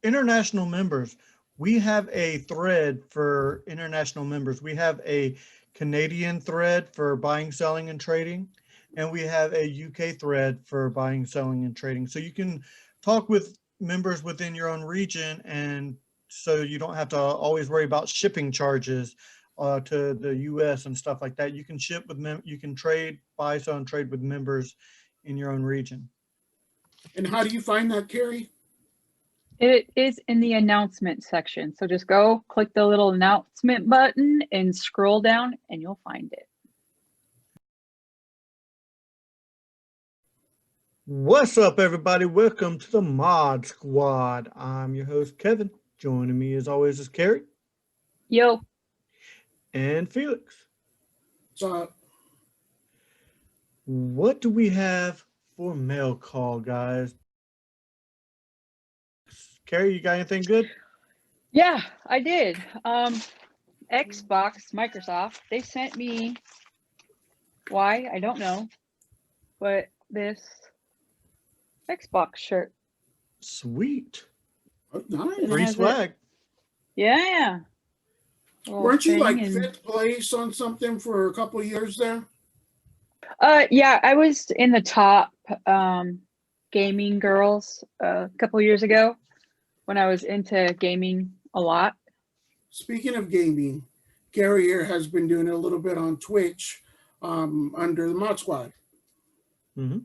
international members, we have a thread for international members. We have a Canadian thread for buying, selling, and trading, and we have a UK thread for buying, selling, and trading. So you can talk with members within your own region, and so you don't have to always worry about shipping charges to the US and stuff like that. You can ship with you can trade, buy, sell, and trade with members in your own region. And how do you find that, Carrie? It is in the announcement section. So just go click the little announcement button and scroll down and you'll find it. What's up, everybody? Welcome to the Mod Squad. I'm your host, Kevin. Joining me as always is Carrie. Yo. And Felix. What's up? What do we have for mail call, guys? Carrie, you got anything good? Yeah, I did. Xbox, Microsoft, they sent me, why, I don't know, but this Xbox shirt. Sweet. Oh, nice. Free swag. Yeah. Weren't you like fifth place on something for a couple of years there? Yeah, I was in the top gaming girls a couple of years ago when I was into gaming a lot. Speaking of gaming, Gary here has been doing a little bit on Twitch under the Mod Squad. Mm-hmm.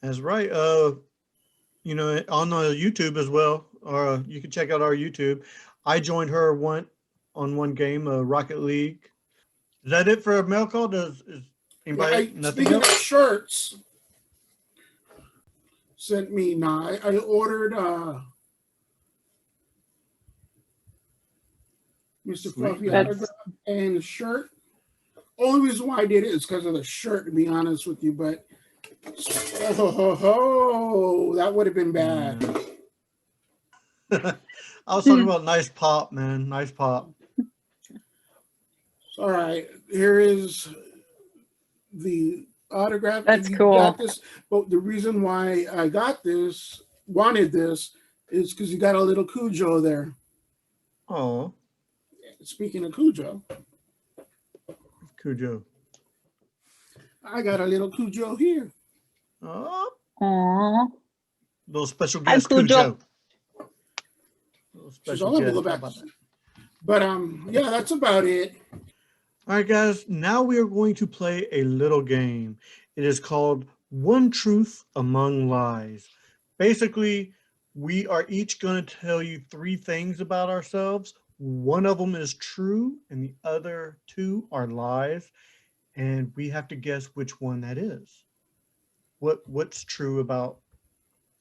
That's right. You know, on the YouTube as well, or you can check out our YouTube. I joined her on one game, Rocket League. Is that it for a mail call? Is anybody nothing speaking else? of shirts, sent me now. I ordered Mr. Fluffy autograph and a shirt. Only reason why I did it is because of the shirt, to be honest with you. But that would have been bad. I was talking about nice pop, man. Nice pop. All right, here is the autograph. That's cool. Got this, but the reason why I wanted this, is because you got a little Cujo there. Oh. Speaking of Cujo, I got a little Cujo here. Oh. Aww. Little special guest Cujo. She's all over the back. But yeah, that's about it. All right, guys. Now we are going to play a little game. It is called One Truth Among Lies. Basically, we are each going to tell you 3 things about ourselves. One of them is true, and the other 2 are lies, and we have to guess which one that is. What's true about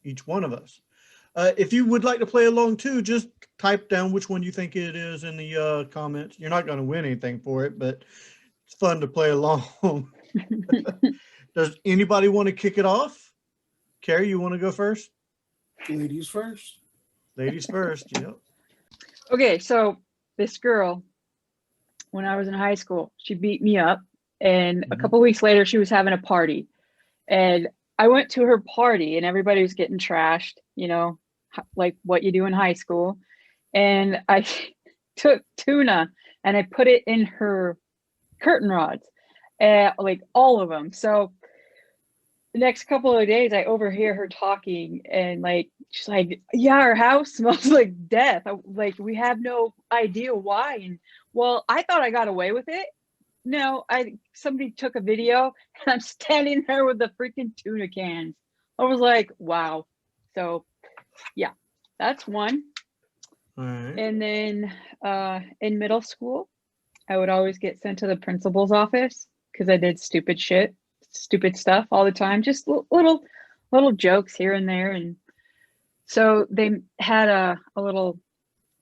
each one of us? If you would like to play along too, just type down which one you think it is in the comments. You're not going to win anything for it, but it's fun to play along. Does anybody want to kick it off? Carrie, you want to go first? Ladies first. Ladies first, yep. Okay, so this girl, when I was in high school, she beat me up, and a couple weeks later, she was having a party, and I went to her party, and everybody was getting trashed, you know, like what you do in high school, and I took tuna and I put it in her curtain rods, like all of them. So the next couple of days, I overhear her talking, and like she's like, "Yeah, our house smells like death. Like we have no idea why." And well, I thought I got away with it. No, somebody took a video, and I'm standing there with the freaking tuna cans. I was like, "Wow." So, yeah, that's one. All right. And then in middle school, I would always get sent to the principal's office because I did stupid stuff all the time, just little jokes here and there. And so they had a little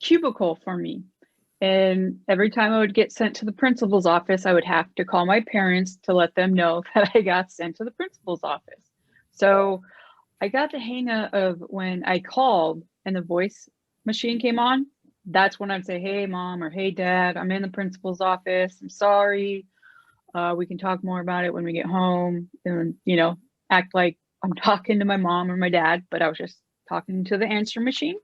cubicle for me. And every time I would get sent to the principal's office, I would have to call my parents to let them know that I got sent to the principal's office. So I got the hang of when I called and the voice machine came on, that's when I'd say, "Hey, Mom," or "Hey, Dad, I'm in the principal's office. I'm sorry. We can talk more about it when we get home." And, you know, act like I'm talking to my mom or my dad, but I was just talking to the answer machine.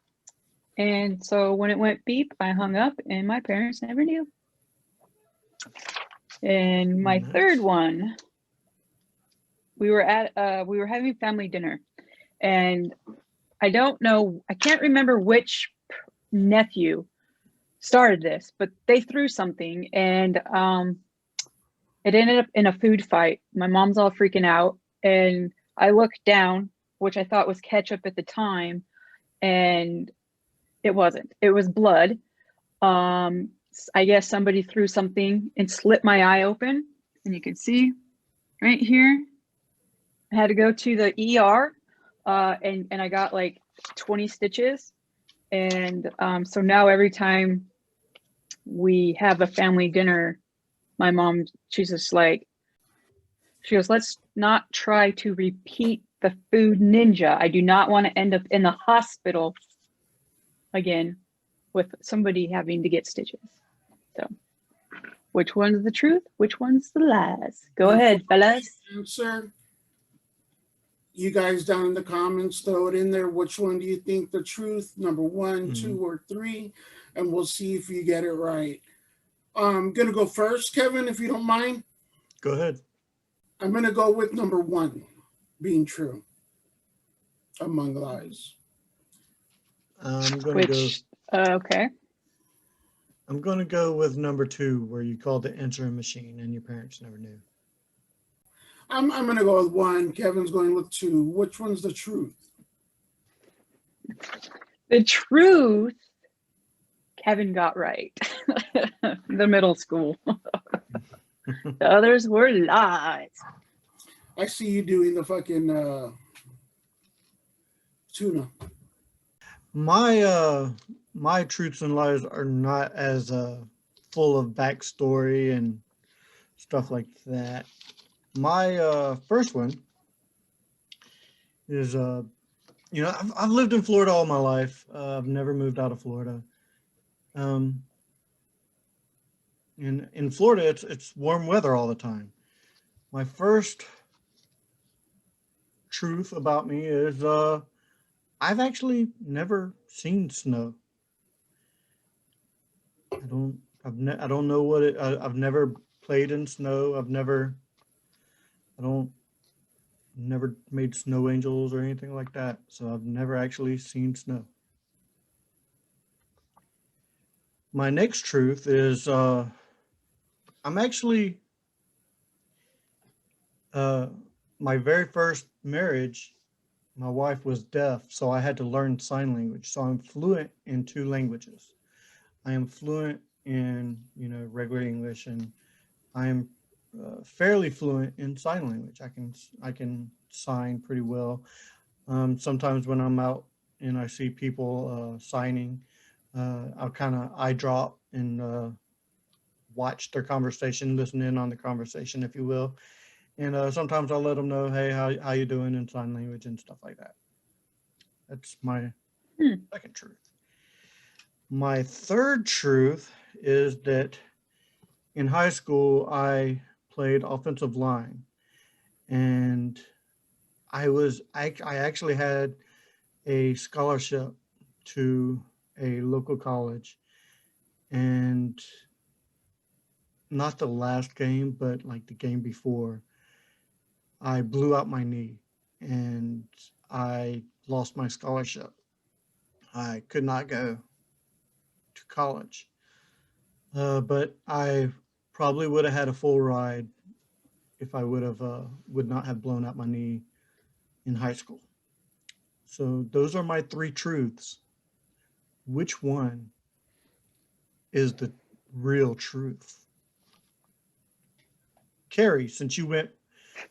And so when it went beep, I hung up and my parents never knew. And my third Nice. one, we were having family dinner, and I don't know, I can't remember which nephew started this, but they threw something, and it ended up in a food fight. My mom's all freaking out, and I looked down, which I thought was ketchup at the time, and it wasn't. It was blood. I guess somebody threw something and slit my eye open, and you can see right here. I had to go to the ER, and I got like 20 stitches. And so now every time we have a family dinner, my mom, she's just like, she goes, let's not try to repeat the food ninja. I do not want to end up in the hospital again with somebody having to get stitches. So, which one's the truth? Which one's the lies? Go ahead, fellas. Answer. You guys down in the comments, throw it in there. Which one do you think the truth? Number one, two, or three, and we'll see if you get it right. I'm gonna go first, Kevin, if you don't mind. Go ahead. I'm gonna go with number one being true among lies. I'm gonna go. Okay. I'm gonna go with number two, where you called the answering machine and your parents never knew. I'm gonna go with one. Kevin's going with two. Which one's the truth? The truth, Kevin got right. The middle school. The others were lies. I see you doing the fucking tuna. My truths and lies are not as full of backstory and stuff like that. My first one is I've lived in Florida all my life. I've never moved out of Florida. And in Florida, it's warm weather all the time. My first truth about me is I've actually never seen snow. I don't know what it. I've never played in snow. Never made snow angels or anything like that. So I've never actually seen snow. My next truth is I'm actually my very first marriage. My wife was deaf, so I had to learn sign language. So I'm fluent in two languages. I am fluent in regular English, and I am fairly fluent in sign language. I can sign pretty well. Sometimes when I'm out and I see people signing, I'll kind of eye drop and watch their conversation, listen in on the conversation, if you will. And sometimes I'll let them know, hey, how you doing in sign language and stuff like that. That's my second truth. My third truth is that in high school, I played offensive line, and I actually had a scholarship to a local college, and not the last game, but like the game before, I blew out my knee and I lost my scholarship. I could not go to college, but I probably would have had a full ride if I would not have blown out my knee in high school. So those are my three truths. Which one is the real truth? Carrie, since you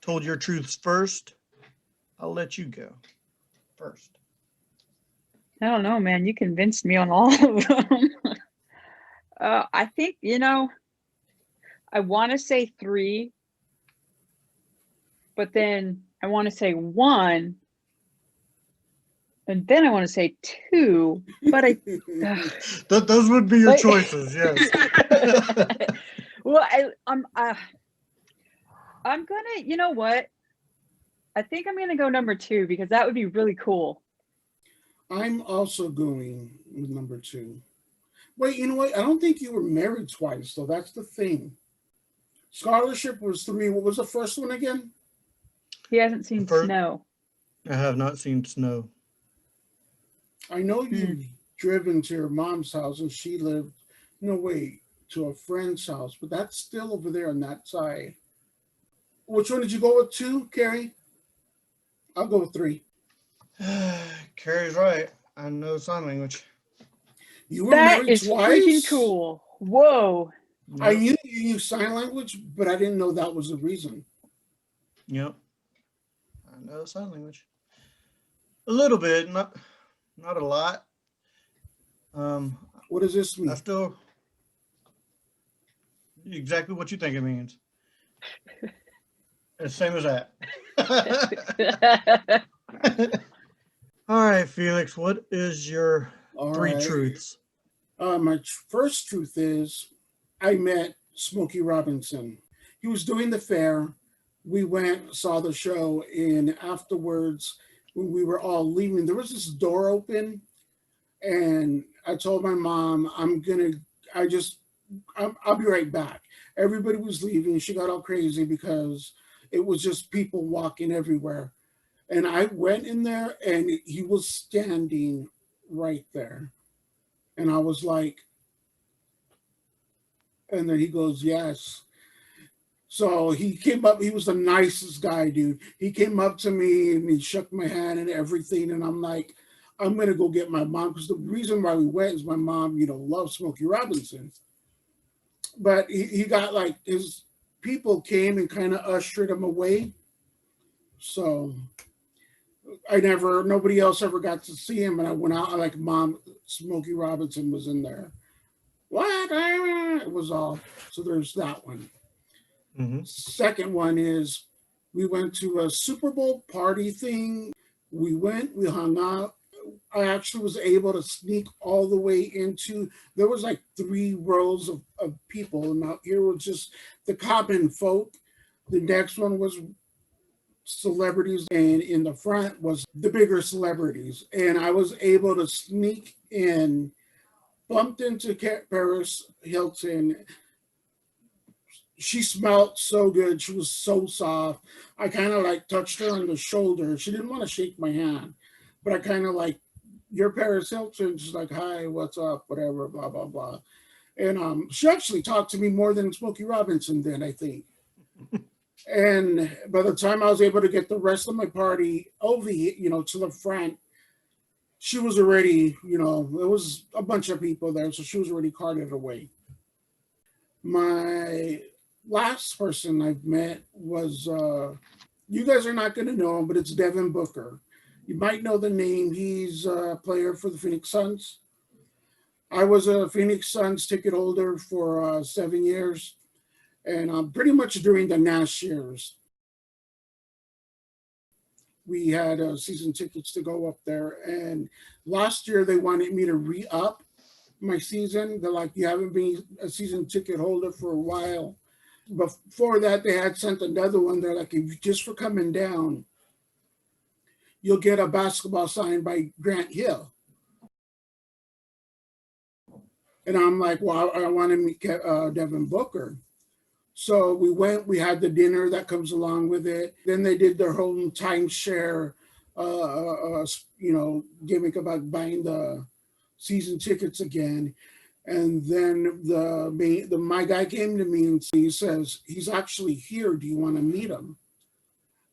told your truths first, I'll let you go first. I don't know, man. You convinced me on all of them. I think, I want to say three, but then I want to say one, and then I want to say two, but Those would be your choices, yes. Well, I'm gonna, you know what? I think I'm gonna go number two because that would be really cool. I'm also going was number 2. Wait, you know what? I don't think you were married twice, so that's the thing. Scholarship was 3. What was the first one again? He hasn't seen First, snow. I have not seen snow. I know Hmm. you've driven to your mom's house and she lived, no, wait, to a friend's house, but that's still over there on that side. Which one did you go with 2, Carrie? I'll go with 3. Carrie's right. I know sign language. You were That married is freaking twice? cool. Whoa. I Yep. knew you used sign language, but I didn't know that was the reason. Yep. I know sign language. A little bit, not a lot. Um, What does this I mean? still exactly what you think it means. It's same as that. All right, Felix. What is your All 3 right. truths? My first truth is I met Smokey Robinson. He was doing the fair. We went, saw the show, and afterwards, when we were all leaving, there was this door open, and I told my mom, I'll be right back. Everybody was leaving. She got all crazy because it was just people walking everywhere. And I went in there, and he was standing right there. And I was like, and then he goes, yes. So he came up, he was the nicest guy, dude. He came up to me and he shook my hand and everything. And I'm like, I'm going to go get my mom. Because the reason why we went is my mom, loves Smokey Robinson. But he got like, his people came and kind of ushered him away. So nobody else ever got to see him. And I went out, like, Mom, Smokey Robinson was in there. What? It was all. So there's that one. Mm-hmm. Second one is we went to a Super Bowl party thing. We hung out. I actually was able to sneak all the way into, there was like 3 rows of people. And out here was just the common folk. The next one was celebrities. And in the front was the bigger celebrities. And I was able to sneak in, bumped into Paris Hilton. She smelled so good. She was so soft. I kind of like touched her on the shoulder. She didn't want to shake my hand, but I kind of like, "You're Paris Hilton." She's like, "Hi, what's up?" Whatever, blah blah blah. And she actually talked to me more than Smokey Robinson did, I think. And by the time I was able to get the rest of my party over, to the front, she was already, there was a bunch of people there, so she was already carted away. My last person I've met was, you guys are not going to know him, but it's Devin Booker. You might know the name. He's a player for the Phoenix Suns. I was a Phoenix Suns ticket holder for 7 years, and pretty much during the Nash years, we had season tickets to go up there. And last year they wanted me to re-up my season. They're like, "You haven't been a season ticket holder for a while." Before that, they had sent another one. They're like, "If just for coming down, you'll get a basketball signed by Grant Hill." And I'm like, "Well, I want to meet Devin Booker." So we went, we had the dinner that comes along with it. Then they did their whole timeshare, gimmick about buying the season tickets again. And then my guy came to me and he says, "He's actually here. Do you want to meet him?"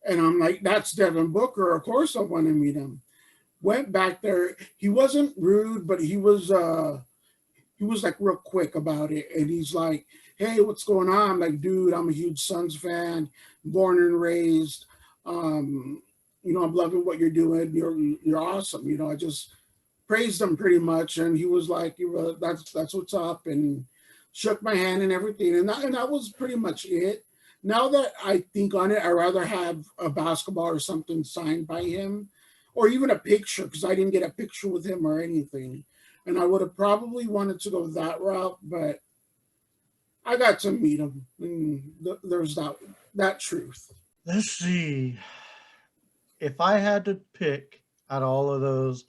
And I'm like, "That's Devin Booker. Of course I want to meet him." Went back there. He wasn't rude, but he was like real quick about it. And he's like, "Hey, what's going on?" I'm like, "Dude, I'm a huge Suns fan, born and raised. I'm loving what you're doing. You're awesome." I just praised him pretty much. And he was like, "That's what's up," and shook my hand and everything. And that was pretty much it. Now that I think on it, I'd rather have a basketball or something signed by him, or even a picture, because I didn't get a picture with him or anything. And I would have probably wanted to go that route, but I got to meet him. And there's that truth. Let's see. If I had to pick out all of those,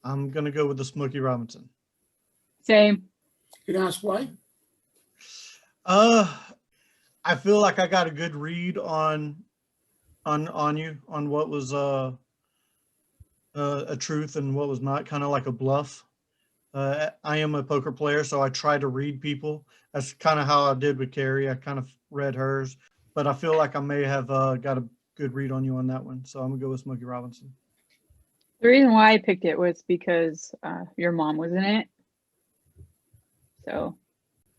I'm gonna go with the Smokey Robinson. Same. Can I ask why? I feel like I got a good read on you on what was a truth and what was not, kind of like a bluff. I am a poker player, so I try to read people. That's kind of how I did with Carrie. I kind of read hers, but I feel like I may have got a good read on you on that one. So I'm gonna go with Smokey Robinson. The reason why I picked it was because your mom was in it. So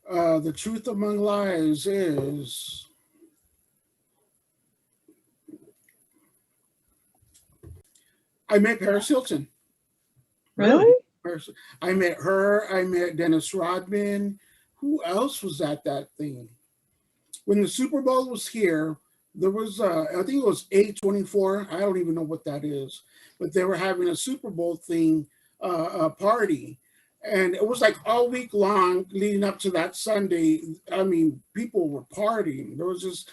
The truth among lies is I met Paris Hilton. really? I met her. I met Dennis Rodman. Who else was at that thing? When the Super Bowl was here, there was, I think it was A24. I don't even know what that is, but they were having a Super Bowl thing, party. And it was like all week long leading up to that Sunday. I mean, people were partying. There was just,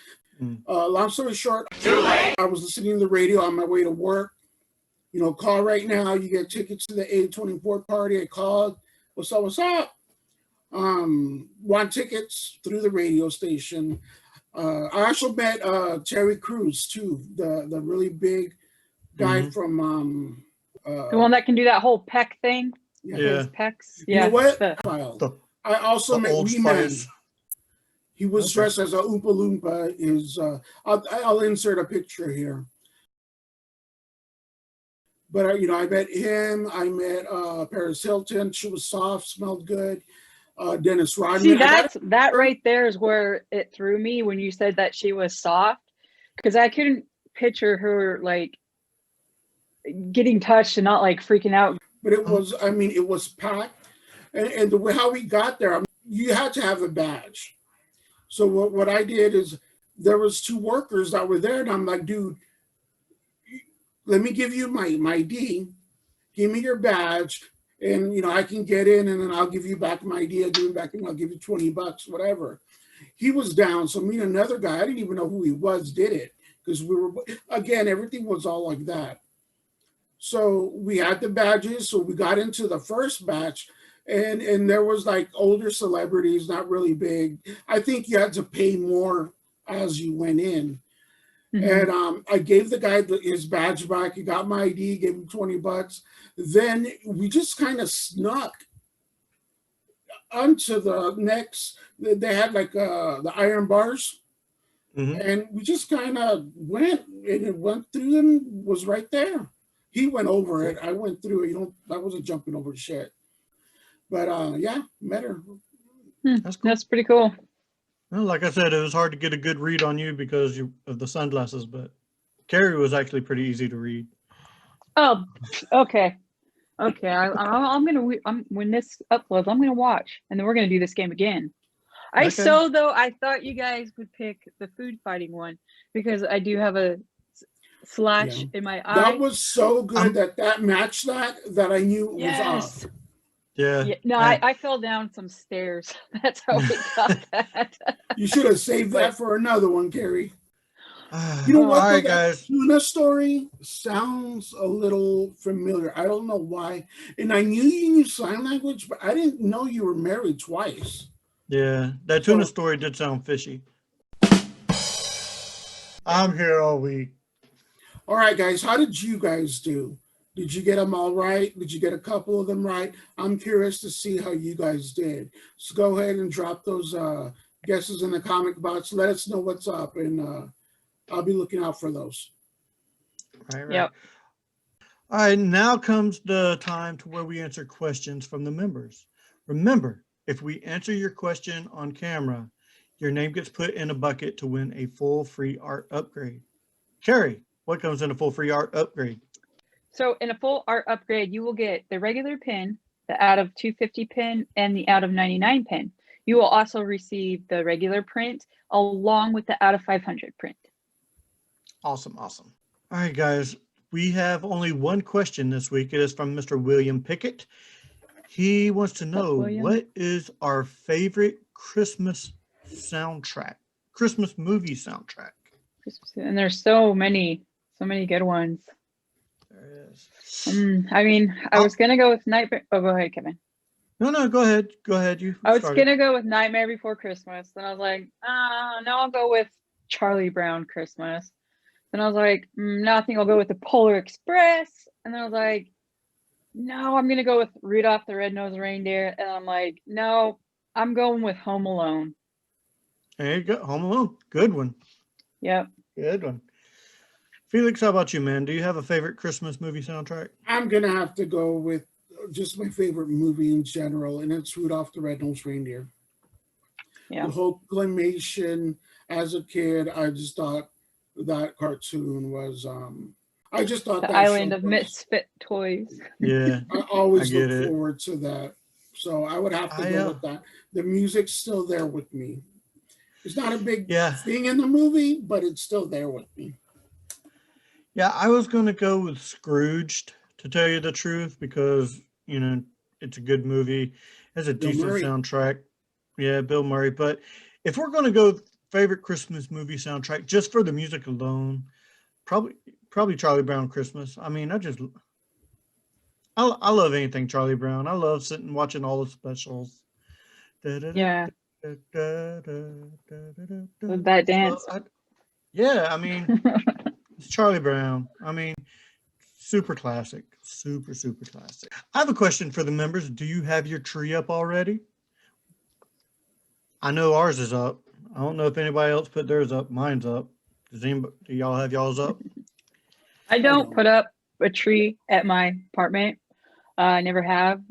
long story short, I was listening to the radio on my way to work. You know, call right now. You get tickets to the A24 party. I called. What's up? What's up? Want tickets through the radio station. I also met Terry Crews too, the really big guy from The one that can do that whole peck thing. yeah. His pecs. You know Yeah. what? The I also met Old Wee Man. Spice. He was Okay. dressed as a Oompa Loompa. I'll insert a picture here. But you know, I met him. I met Paris Hilton. She was soft, smelled good. Dennis Rodman. See, that right there is where it threw me when you said that she was soft, because I couldn't picture her like getting touched and not like freaking out. But it was, I mean, it was packed, and the way how we got there, you had to have a badge. So what I did is there was two workers that were there, and I'm like, dude, let me give you my ID, give me your badge, and you know I can get in, and then I'll give you back my ID. I'll give you back, and I'll give you $20, whatever. He was down, so me and another guy, I didn't even know who he was, did it because we were again everything was all like that. So we had the badges, so we got into the first batch, and there was like older celebrities, not really big. I think you had to pay more as you went in. Mhm. And I gave the guy his badge back. He got my ID, gave him $20. Then we just kind of snuck onto the next. They had like the iron bars, and we just kind of went, and it went through them. Was right there. He went over it. I went through it. You know, I wasn't jumping over shit. But yeah, met her. That's cool. That's pretty cool. Well, like I said, it was hard to get a good read on you because of the sunglasses, but Carrie was actually pretty easy to read. Oh, okay. Okay, I'm when this uploads, I'm gonna watch, and then we're gonna do this game again. I thought you guys would pick the food fighting one because I do have a slash in my eye. That was so good that matched that I knew it was off. Yeah. No, I fell down some stairs. That's how we got that. You should have saved that for another one, Carrie. You know what? All right, That guys. tuna story sounds a little familiar. I don't know why. And I knew you knew sign language, but I didn't know you were married twice. Yeah, that tuna story did sound fishy. I'm here all week. All right, guys. How did you guys do? Did you get them all right? Did you get a couple of them right? I'm curious to see how you guys did. So go ahead and drop those guesses in the comment box. Let us know what's up, and I'll be looking out for those. Right. Yep. All right, now comes the time to where we answer questions from the members. Remember, if we answer your question on camera, your name gets put in a bucket to win a full free art upgrade. Carrie, what comes in a full free art upgrade? So in a full art upgrade, you will get the regular pin, the out of 250 pin, and the out of 99 pin. You will also receive the regular print along with the out of 500 print. Awesome. All right, guys, we have only one question this week. It is from Mr. William Pickett. He wants to know, what is our favorite Christmas soundtrack, Christmas movie soundtrack? And there's so many good ones. There guys. I mean, I was gonna go with Nightmare. Oh, go ahead, Kevin. No, go ahead. Go ahead. You I was started. gonna go with Nightmare Before Christmas. Then I was like, no, I'll go with Charlie Brown Christmas. Then I was like, no, I think I'll go with the Polar Express. And then I was like, no, I'm gonna go with Rudolph the Red-Nosed Reindeer. And I'm like, no, I'm going with Home Alone. There you go. Home Alone. Good one. Yep. Good one. Felix, how about you, man? Do you have a favorite Christmas movie soundtrack? I'm gonna have to go with just my favorite movie in general, and it's Rudolph the Red-Nosed Reindeer. Yeah. The whole claymation as a kid, I just thought that cartoon was I just thought The that Island show of was, Misfit Toys. Yeah, I always get look it. forward to that. So I would have to go with that. The music's still there with me. It's not a big thing in the movie, but it's still there with me. Yeah, I was going to go with Scrooged, to tell you the truth, because, you know, it's a good movie. It has a decent soundtrack. Yeah, Bill Murray. But if we're going to go favorite Christmas movie soundtrack, just for the music alone, probably Charlie Brown Christmas. I mean, I love anything Charlie Brown. I love sitting watching all the specials. Yeah. That dance. Yeah, I mean, it's Charlie Brown. I mean, super classic. Super classic. I have a question for the members. Do you have your tree up already? I know ours is up. I don't know if anybody else put theirs up. Mine's up. Do y'all have y'all's up? I don't put up a tree at my apartment. I never have.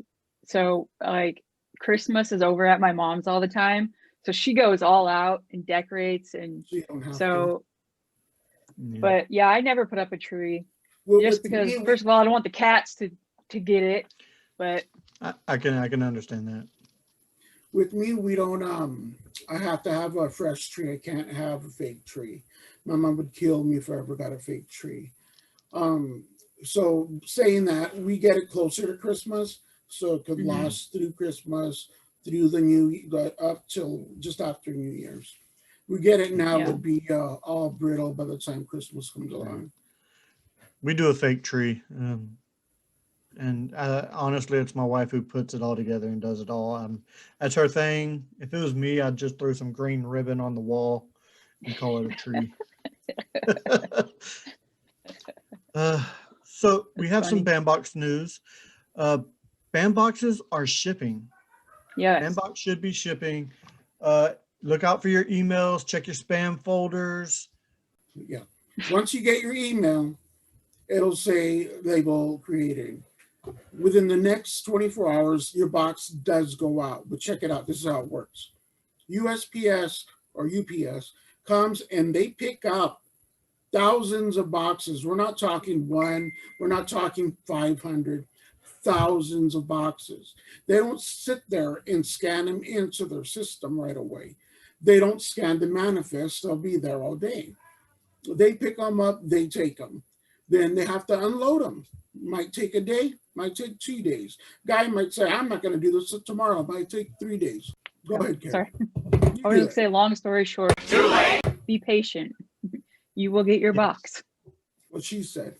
So like Christmas is over at my mom's all the time. So she goes all out and decorates, and so but yeah, I never put up a tree. Just because first of all, I don't want the cats to get it. But I can understand that. With me, we don't I have to have a fresh tree. I can't have a fake tree. My mom would kill me if I ever got a fake tree. So saying that, we get it closer to Christmas, so it could last through Christmas, through the up till just after New Year's. We get it now to be all brittle by the time Christmas comes along. We do a fake tree, and honestly, it's my wife who puts it all together and does it all. That's her thing. If it was me, I'd just throw some green ribbon on the wall and call it a tree. So we have some Bandbox news. Bandboxes are shipping. Yes. Bandbox should be shipping. Look out for your emails. Check your spam folders. Yeah. Once you get your email, it'll say label created. Within the next 24 hours, your box does go out. But check it out. This is how it works. USPS or UPS comes and they pick up thousands of boxes. We're not talking one. We're not talking 500. Thousands of boxes. They don't sit there and scan them into their system right away. They don't scan the manifest. They'll be there all day. They pick them up. They take them. Then they have to unload them. Might take a day. Might take 2 days. Guy might say, I'm not going to do this tomorrow. It might take 3 days. Go ahead, Karen. Sorry. I was going to say, long story short, be patient. You will get your box. What she said.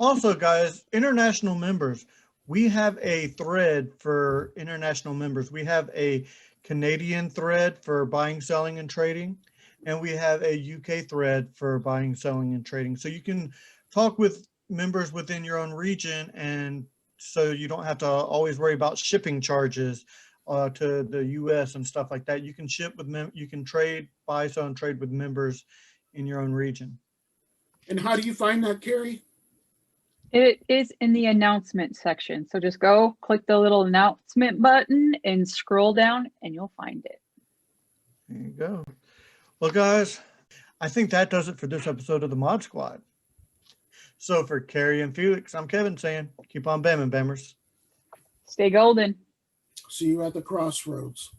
Also, guys, international members, we have a thread for international members. We have a Canadian thread for buying, selling, and trading, and we have a UK thread for buying, selling, and trading. So you can talk with members within your own region, and so you don't have to always worry about shipping charges to the US and stuff like that. You can ship with you can trade, buy, sell, and trade with members in your own region. And how do you find that, Carrie? It is in the announcement section. So just go click the little announcement button and scroll down and you'll find it. There you go. Well, guys, I think that does it for this episode of the Mod Squad. So for Carrie and Felix, I'm Kevin saying, keep on bamming, bammers. Stay golden. See you at the crossroads.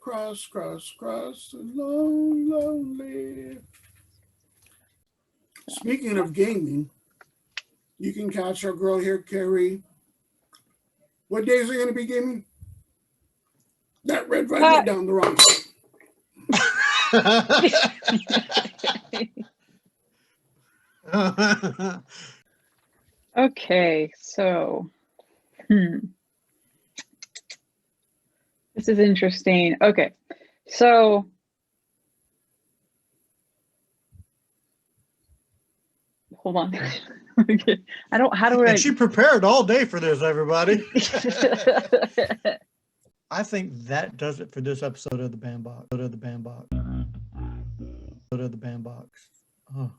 cross, cross, cross, alone, lonely. Speaking of gaming, you can catch our girl here, Carrie. What days are you going to be gaming? That red flag went down the wrong side. Okay, so this is interesting. Okay, so hold on. I don't. How do I? And she prepared all day for this, everybody. I think that does it for this episode of the Bandbox. Go to the Bandbox. Go to the Bandbox. Oh.